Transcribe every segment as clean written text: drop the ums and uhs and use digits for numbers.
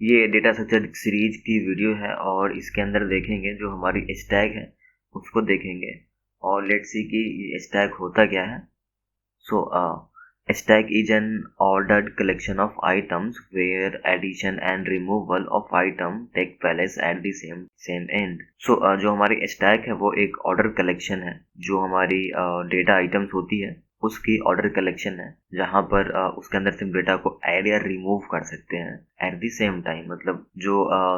ये data structure series की video है और इसके अंदर देखेंगे जो हमारी स्टैक है उसको देखेंगे और लेट्स सी कि ये स्टैक होता क्या है। So, a stack is an ordered collection of items where addition and removal of item take place at the same end. So, जो हमारी stack है वो एक order collection है। जो हमारी data items होती है उसकी ऑर्डर कलेक्शन है, जहाँ पर उसके अंदर से डेटा को ऐड या रिमूव कर सकते हैं एट द सेम टाइम। मतलब जो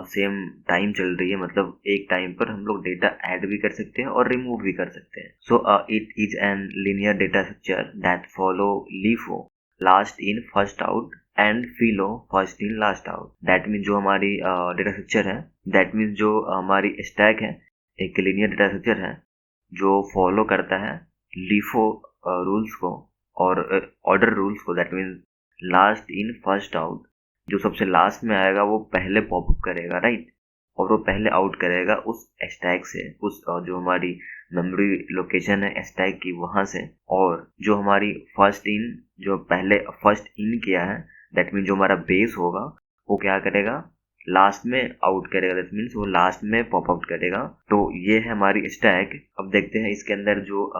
सेम टाइम चल रही है, मतलब एक टाइम पर हम लोग डेटा ऐड भी कर सकते हैं और रिमूव भी कर सकते हैं। So it is an linear data structure that follow LIFO last in first out and FILO first in last out. That mean जो हमारी डेटा स्ट्रक्चर है, दैट मीन जो हमारी स्टैक है एक लीनियर डेटा स्ट्रक्चर है जो फॉलो करता है लीफो रूल्स को और ऑर्डर रूल्स को। That means last in first out, जो सबसे लास्ट में आएगा वो पहले पॉपअप करेगा, राइट। और वो पहले आउट करेगा उस स्टैक से, उस जो हमारी मेमोरी लोकेशन है स्टैक की वहाँ से। और जो हमारी फर्स्ट इन, जो पहले फर्स्ट इन किया है, दैट मीन जो हमारा बेस होगा वो क्या करेगा, लास्ट में आउट करेगा। दैट मीन्स वो लास्ट में पॉप आउट करेगा। तो ये है हमारी स्टैक। अब देखते हैं इसके अंदर जो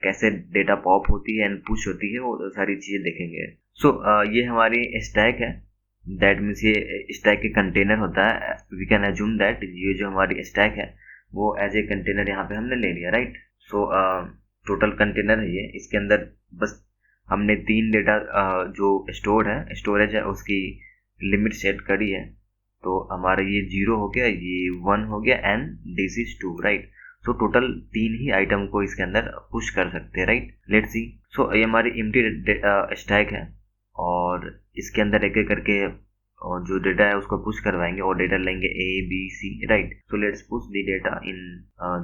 कैसे डेटा पॉप होती है एंड पुश होती है, वो सारी चीज़ें देखेंगे। सो ये हमारी स्टैक है। दैट मीन्स ये स्टैक के कंटेनर होता है। वी कैन एज्यूम दैट ये जो हमारी स्टैक है वो एज ए कंटेनर यहाँ पे हमने ले लिया, राइट। सो टोटल कंटेनर है ये। इसके अंदर बस हमने 3 डेटा जो स्टोर है, स्टोरेज है, उसकी लिमिट सेट करी है। तो हमारा ये 0 हो गया, ये 1 हो गया and this is 2, right. So total 3 he item को इसके अंदर पुश कर सकते हैं, राइट। Let's see. सो ये हमारी एम्प्टी स्टैक है और इसके अंदर एक एक करके और जो डेटा है उसको पुश करवाएंगे और डेटा लेंगे A B C, right. So let's push the data in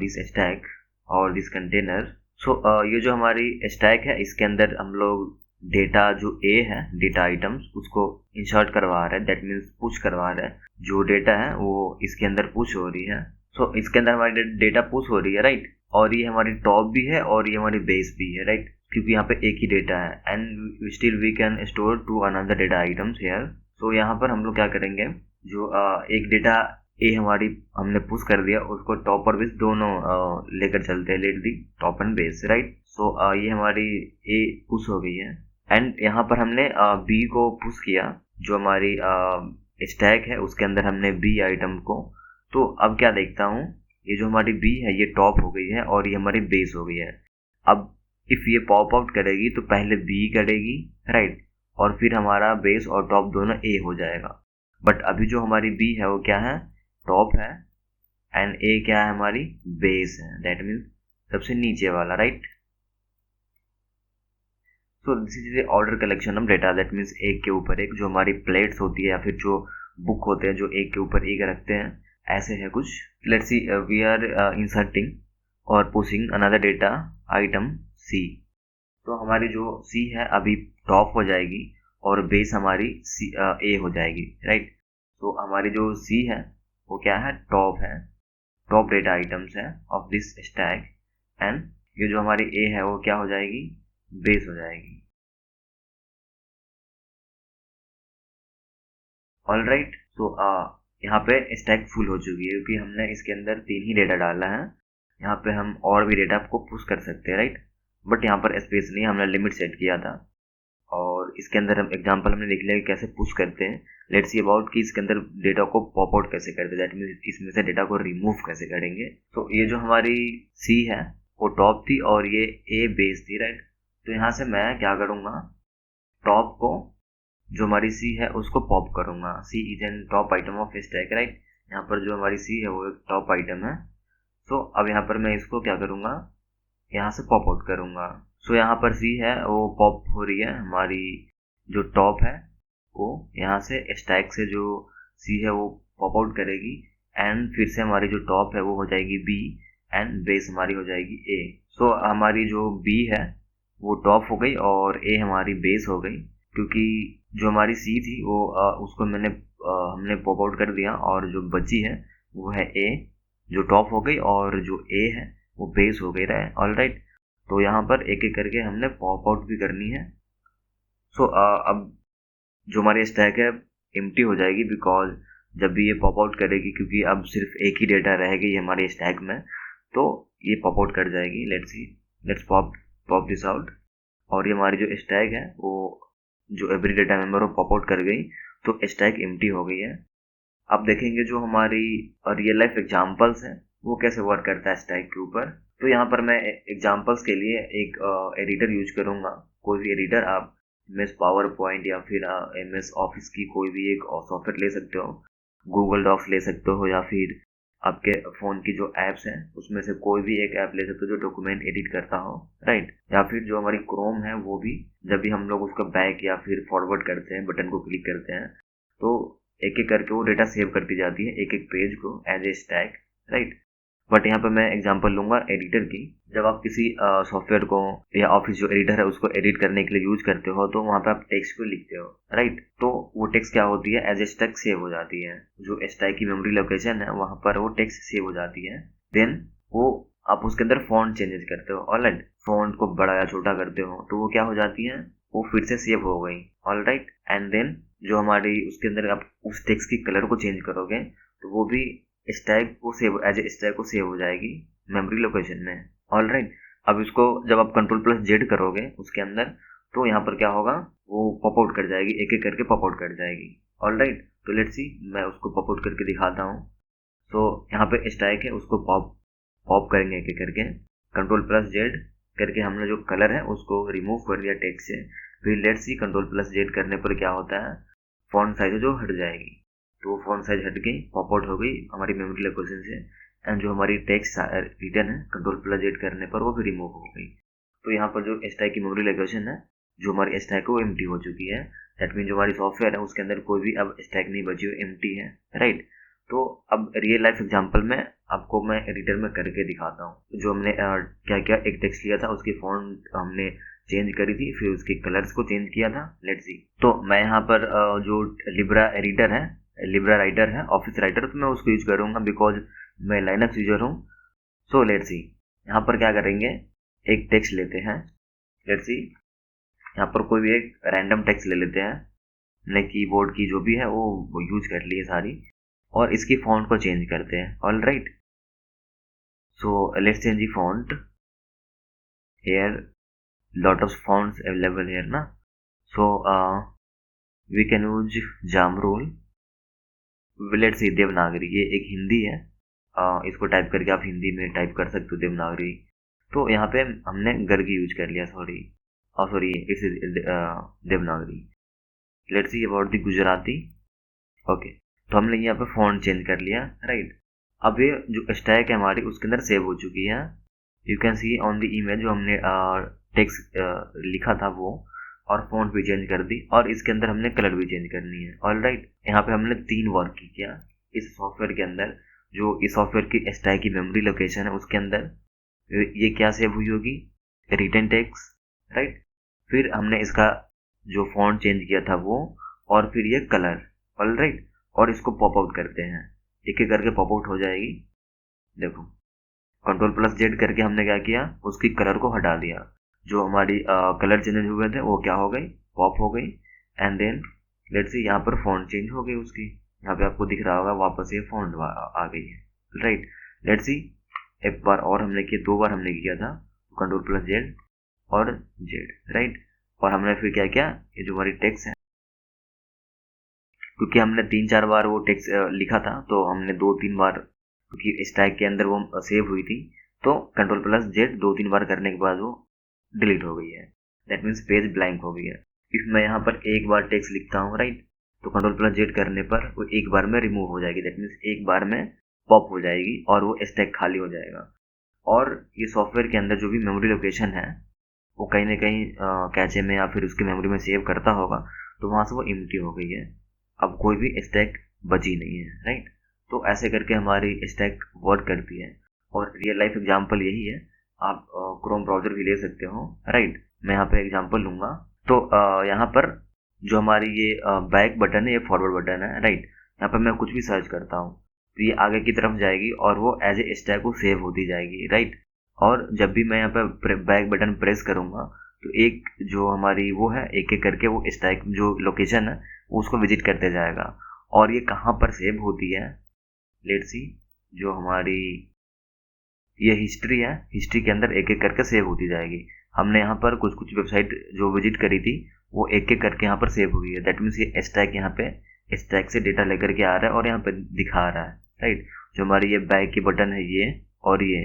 this stack और दिस कंटेनर। सो ये जो हमारी स्टैक है इसके अंदर हम लोग डेटा जो A है, डेटा आइटम्स, उसको इंसर्ट करवा रहे हैं। दैट मीन्स पुश करवा रहे हैं। जो डेटा है वो इसके अंदर पुश हो रही है। सो इसके अंदर हमारी डेटा पुश हो रही है, राइट। और ये हमारी टॉप भी है और ये हमारी बेस भी है, राइट, क्योंकि यहाँ पे एक ही डेटा है and still we can store two another data items here. So यहाँ पर हम लोग क्या करेंगे, जो एक डेटा ए हमारी हमने पुश कर दिया, उसको टॉप और बेस दोनों लेकर चलते हैं। Let the top and base, right. So ये हमारी ए पुश हो गई है एंड यहाँ पर हमने बी को पुश किया। जो हमारी स्टैक है उसके अंदर हमने बी आइटम को। तो अब क्या देखता हूँ, ये जो हमारी बी है ये टॉप हो गई है और ये हमारी बेस हो गई है। अब इफ ये पॉप आउट करेगी तो पहले बी करेगी, राइट, और फिर हमारा बेस और टॉप दोनों ए हो जाएगा। बट अभी जो हमारी बी है वो क्या है, टॉप है एंड ए क्या है, हमारी बेस है। दैट मीन्स सबसे नीचे वाला, right. So this is order collection of data. That means एक के ऊपर एक, जो हमारी प्लेट्स होती है या फिर जो बुक होते हैं जो एक के ऊपर एक रखते हैं, ऐसे है कुछ। Let's see, we are inserting और pushing another data item C. तो हमारी जो सी है अभी टॉप हो जाएगी और बेस हमारी सी ए हो जाएगी, राइट। तो हमारी जो सी है वो क्या है, टॉप है, टॉप डेटा आइटम्स है ऑफ दिस स्टैक। एंड ये जो हमारी ए है वो क्या हो जाएगी, बेस हो जाएगी। All right. तो यहाँ पे स्टैक फुल हो चुकी है क्योंकि हमने इसके अंदर 3 ही डेटा डाला है। यहाँ पे हम और भी डेटा को पुश कर सकते हैं, राइट, बट यहाँ पर स्पेस नहीं, हमने लिमिट सेट किया था। और इसके अंदर हम एग्जांपल हमने देख लिया कि कैसे पुश करते हैं। लेट्स सी अबाउट कि इसके अंदर डेटा को पॉप आउट कैसे करते हैं। दैट मीन्स इसमें से डेटा को रिमूव कैसे करेंगे। तो ये जो हमारी सी है वो टॉप थी और ये ए बेस थी, राइट। तो यहाँ से मैं क्या करूँगा, टॉप को, जो हमारी सी है उसको पॉप करूंगा। C is an top item of stack, right. यहाँ पर जो हमारी सी है वो एक टॉप आइटम है। सो अब यहाँ पर मैं इसको क्या करूंगा, यहाँ से पॉप आउट करूंगा। सो यहाँ पर सी है वो पॉप हो रही है, हमारी जो टॉप है वो यहाँ से स्टैक से जो सी है वो पॉप आउट करेगी एंड फिर से हमारी जो टॉप है वो हो जाएगी बी एंड बेस हमारी हो जाएगी ए। सो हमारी जो बी है वो टॉप हो गई और ए हमारी बेस हो गई, क्योंकि जो हमारी सी थी वो उसको हमने पॉप आउट कर दिया और जो बची है वो है ए, जो टॉप हो गई और जो ए है वो बेस हो गई, रहा। All right. तो यहाँ पर एक एक करके हमने पॉप आउट भी करनी है। सो अब जो हमारी स्टैक है एम्प्टी हो जाएगी बिकॉज जब भी ये पॉप आउट करेगी, क्योंकि अब सिर्फ एक ही डेटा रह गई हमारे स्टैक में, तो ये पॉप आउट कर जाएगी। Let's pop this out. और ये हमारी जो स्टैक है वो जो एवरी डेटा मेंबर वो पॉप आउट कर गई, तो स्टैक एम्प्टी हो गई है। अब देखेंगे जो हमारी रियल लाइफ एग्जांपल्स हैं वो कैसे वर्क करता है स्टैक के ऊपर। तो यहाँ पर मैं एग्जांपल्स के लिए एक एडिटर यूज करूँगा। कोई भी एडिटर, आप MS पावर पॉइंट या फिर MS ऑफिस की कोई भी एक सॉफ्टवेयर ले सकते हो, गूगल डॉक्स ले सकते हो, या फिर आपके फ़ोन की जो ऐप्स हैं उसमें से कोई भी एक ऐप ले सकते हो जो डॉक्यूमेंट एडिट करता हो, राइट। या फिर जो हमारी क्रोम है वो भी, जब भी हम लोग उसका बैक या फिर फॉरवर्ड करते हैं, बटन को क्लिक करते हैं, तो एक एक करके वो डेटा सेव करती जाती है एक एक पेज को as a stack, right. But यहाँ पर मैं एग्जांपल लूंगा एडिटर की। जब आप किसी सॉफ्टवेयर को या ऑफिस जो एडिटर है उसको एडिट करने के लिए यूज करते हो, तो वहाँ पे आप टेक्स्ट को लिखते हो, राइट। तो वो टेक्स्ट क्या होती है, एज ए स्टैक सेव हो जाती है। जो स्टैक की मेमोरी लोकेशन है वहाँ पर वो टेक्स्ट सेव हो जाती है। देन वो आप उसके अंदर फॉन्ट चेंजेस करते हो, ऑलराइट। फॉन्ट को बड़ा या छोटा करते हो तो वो क्या हो जाती है, वो फिर से सेव हो गई, ऑलराइट। एंड देन जो हमारी उसके अंदर आप उस टेक्स्ट की कलर को चेंज करोगे तो वो भी स्टैक को सेव एज ए स्टैक को सेव हो जाएगी मेमोरी लोकेशन में, ऑलराइट। अब इसको जब आप Ctrl+Z करोगे उसके अंदर, तो यहाँ पर क्या होगा, वो पॉप आउट कर जाएगी, एक एक करके पॉप आउट कर जाएगी, ऑलराइट। तो लेट्स सी, मैं उसको पॉप आउट करके दिखाता हूँ। सो यहाँ पे स्टैक है, उसको पॉप करेंगे एक एक करके। Ctrl+Z करके हमने जो कलर है उसको रिमूव कर दिया टेक्स्ट से। फिर लेट्स सी, Ctrl+Z करने पर क्या होता है, फॉन्ट साइज जो हट जाएगी, तो वो फॉन्ट साइज हट गई, पॉप आउट हो गई हमारी मेमोरी लोकेशन से। एंड जो हमारी टेक्स्ट रिटर्न है Ctrl+Z करने पर वो भी रिमूव हो गई। तो यहाँ पर जो स्टैक की मेमोरी लोकेशन है, जो हमारी स्टैक है वो एम्प्टी हो चुकी है। दैट मीन जो हमारी सॉफ्टवेयर है उसके अंदर कोई भी अब स्टैक नहीं बची, वो एम्प्टी है, राइट। तो अब रियल लाइफ एग्जांपल में आपको मैं एडिटर में करके दिखाता हूँ। जो हमने क्या क्या एक टेक्स्ट लिया था, उसकी फॉन्ट हमने चेंज करी थी, फिर उसके कलर्स को चेंज किया था। लेट्स सी, तो मैं यहाँ पर जो लिब्रा एडिटर है, लिब्रा राइटर है, ऑफिस राइटर, तो मैं उसको यूज करूँगा बिकॉज मैं लाइनक्स यूजर हूँ। सो लेट्स सी, यहाँ पर क्या करेंगे, एक टेक्स्ट लेते हैं। लेट्स सी, यहाँ पर कोई भी एक रैंडम टेक्स्ट ले लेते हैं। हमने कीबोर्ड की जो भी है वो यूज कर ली है सारी, और इसकी फॉन्ट को चेंज करते हैं, all right. So let's change the font here, lot of fonts available here ना। सो वी कैन यूज जामरोल। लेट्स सी देवनागरी, ये एक हिंदी है, इसको टाइप करके आप हिंदी में टाइप कर सकते हो देवनागरी। तो यहाँ पे हमने गर्गी यूज कर लिया, sorry it's Devanagari. Let's see about the Gujarati. Okay, तो हमने यहाँ पे फॉन्ट चेंज कर लिया, राइट। अब ये जो स्टैक है हमारी उसके अंदर सेव हो चुकी है। You can see on the image, जो हमने टेक्स्ट लिखा था वो, और फॉन्ट भी चेंज कर दी, और इसके अंदर हमने कलर भी चेंज करनी है, ऑलराइट। यहाँ पे हमने 3 वर्क किया इस सॉफ्टवेयर के अंदर। जो इस सॉफ्टवेयर की स्टैक की मेमोरी लोकेशन है उसके अंदर ये क्या सेव हुई होगी, रिटर्न टेक्स्ट, राइट। फिर हमने इसका जो फॉन्ट चेंज किया था वो, और फिर ये कलर, ऑलराइट। और इसको पॉप आउट करते हैं, एक एक करके पॉप आउट हो जाएगी। देखो, Ctrl+Z करके हमने क्या किया, उसकी कलर को हटा दिया। जो हमारी कलर चेंज हुए थे वो क्या हो गई, पॉप हो गई। एंड देन लेट्स सी, यहाँ पर फॉन्ट चेंज हो गई उसकी, यहाँ पे आपको दिख रहा होगा वापस ये फॉन्ट आ गई है, राइट। लेट्स सी, एक बार और हमने किया, 2 बार हमने किया था, Ctrl+Z और Z, राइट। और हमने फिर क्या किया, ये जो हमारी टेक्स्ट है, क्योंकि हमने 3-4 बार वो टेक्स्ट लिखा था, तो हमने 2-3 बार, क्योंकि स्टैक के अंदर वो सेव हुई थी, तो Ctrl+Z 2-3 बार करने के बाद वो डिलीट हो गई है। दैट मीन्स पेज ब्लैंक हो गई है। इफ मैं यहाँ पर एक बार टेक्स्ट लिखता हूँ, राइट, तो Ctrl+Z करने पर वो एक बार में रिमूव हो जाएगी। दैट मीन्स एक बार में पॉप हो जाएगी और वो स्टैक खाली हो जाएगा। और ये सॉफ्टवेयर के अंदर जो भी मेमोरी लोकेशन है वो कहीं ना कहीं कैचे में या फिर उसकी मेमोरी में सेव करता होगा, तो वहाँ से वो एम्प्टी हो गई है। अब कोई भी स्टैक बची नहीं है, राइट। तो ऐसे करके हमारी स्टैक वर्क करती है। और रियल लाइफ एग्जांपल यही है, आप क्रोम ब्राउजर भी ले सकते हो, राइट। मैं यहाँ पे एग्जांपल लूँगा। तो यहाँ पर जो हमारी ये बैक बटन है, ये फॉरवर्ड बटन है, राइट। यहाँ पर मैं कुछ भी सर्च करता हूँ तो ये आगे की तरफ जाएगी और वो एज ए स्टैक वो सेव होती जाएगी, राइट। और जब भी मैं यहाँ पे बैक बटन प्रेस करूँगा तो एक जो हमारी वो है, एक एक करके वो स्टैक जो लोकेशन है उसको विजिट करते जाएगा। और ये कहाँ पर सेव होती है, लेट्स सी। जो हमारी ये हिस्ट्री है, हिस्ट्री के अंदर एक एक करके सेव होती जाएगी। हमने यहाँ पर कुछ कुछ वेबसाइट जो विजिट करी थी वो एक एक करके यहाँ पर सेव हुई है। दैट मीन्स ये स्टैक यहाँ पे स्टैक से डेटा लेकर के आ रहा है और यहाँ पे दिखा रहा है, राइट। जो हमारी ये बैक की बटन है ये, और ये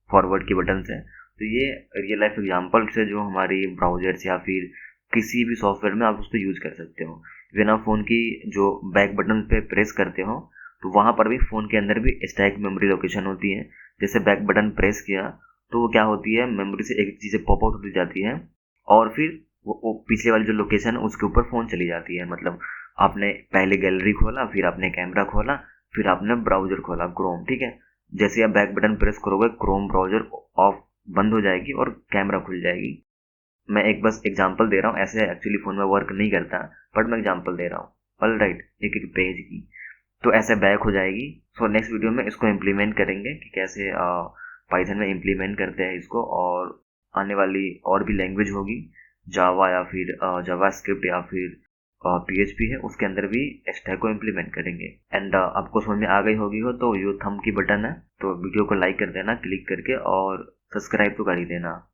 फॉरवर्ड की बटन है। तो ये रियल लाइफ एग्जाम्पल से जो हमारी ब्राउजर्स या फिर किसी भी सॉफ्टवेयर में आप उसको यूज कर सकते हो। बिना फ़ोन की जो बैक बटन पे प्रेस करते हो तो वहाँ पर भी फ़ोन के अंदर भी स्टैक मेमोरी लोकेशन होती है। जैसे बैक बटन प्रेस किया तो वो क्या होती है, मेमोरी से एक चीज़ें पॉप आउट होती जाती है और फिर वो पिछले वाली जो लोकेशन है उसके ऊपर फ़ोन चली जाती है। मतलब आपने पहले गैलरी खोला, फिर आपने कैमरा खोला, फिर आपने ब्राउजर खोला क्रोम, ठीक है। जैसे आप बैक बटन प्रेस करोगे क्रोम ब्राउजर ऑफ बंद हो जाएगी और कैमरा खुल जाएगी। मैं एक बस एग्जांपल दे रहा हूँ, ऐसे एक्चुअली फ़ोन में वर्क नहीं करता, बट मैं एग्जांपल दे रहा हूँ। ऑल राइट, एक एक पेज की तो ऐसे बैक हो जाएगी। सो नेक्स्ट वीडियो में इसको इम्प्लीमेंट करेंगे कि कैसे पाइथन में इम्प्लीमेंट करते हैं इसको। और आने वाली और भी लैंग्वेज होगी, जावा या फिर जावा स्क्रिप्ट या फिर PHP है, उसके अंदर भी स्टैक को इम्प्लीमेंट करेंगे। एंड आपको समझ में आ गई होगी हो तो यो थंब की बटन है, तो वीडियो को लाइक कर देना क्लिक करके, और सब्सक्राइब तो कर ही देना।